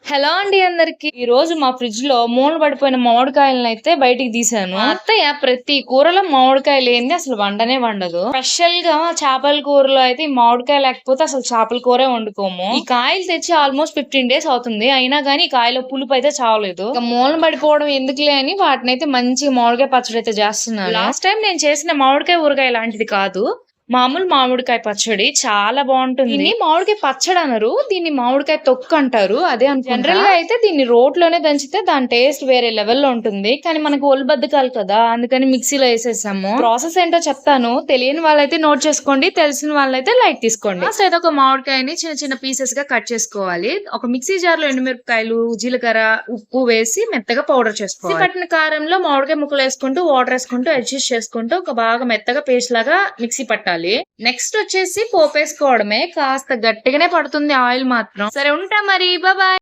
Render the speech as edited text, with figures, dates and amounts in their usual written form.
Hello అండి అందరికి. ఈ రోజు మా ఫ్రిడ్జ్ లో మూల పడిపోయిన మామిడికాయలను అయితే బయటికి తీసాను. మా అత్తయ్య ప్రతి కూరలో మామిడికాయ లేనిది అసలు వండనే వండదు. స్పెషల్ గా చేపల కూరలో అయితే ఈ మామిడికాయ లేకపోతే అసలు చేపల కూరే వండుకోము. ఈ కాయలు తెచ్చి ఆల్మోస్ట్ 15 days అవుతుంది. అయినా గానీ ఈ కాయలో పులుపు అయితే చావలేదు. ఇక మూల పడిపోవడం ఎందుకులే అని వాటిని అయితే మంచి మామిడికాయ పచ్చడి అయితే చేస్తున్నాను. లాస్ట్ టైం నేను చేసిన మామిడికాయ ఊరగాయ లాంటిది కాదు, మామూలు మామిడికాయ పచ్చడి చాలా బాగుంటుంది. దీన్ని మామిడికాయ పచ్చడి అనరు, దీన్ని మామిడికాయ తొక్కు అంటారు. అదే జనరల్ గా అయితే దీన్ని రోట్లోనే దంచితే దాని టేస్ట్ వేరే లెవెల్ లో ఉంటుంది. కానీ మనకు ఒళ్ళు బద్దకాలు కదా, అందుకని మిక్సీలో వేసేసాము. ప్రాసెస్ ఏంటో చెప్తాను, తెలియని వాళ్ళైతే నోట్ చేసుకోండి, తెలిసిన వాళ్ళైతే లైట్ తీసుకోండి. ఫస్ట్ అయితే ఒక మామిడికాయని చిన్న చిన్న పీసెస్ గా కట్ చేసుకోవాలి. ఒక మిక్సీ జార్ లో ఎండుమిరపకాయలు, జీలకర్ర, ఉప్పు వేసి మెత్తగా పౌడర్ చేసుకోవాలి. పట్టిన కారంలో మామిడికాయ ముక్కలు వేసుకుంటూ వాటర్ వేసుకుంటూ అడ్జస్ట్ చేసుకుంటూ ఒక బాగా మెత్తగా పేస్ట్ లాగా మిక్సీ పట్టాలి. నెక్స్ట్ వచ్చేసి పోపేసుకోవడమే. కాస్త గట్టిగానే పడుతుంది ఆయిల్ మాత్రం. సరే ఉంటా మరి, బాయ్.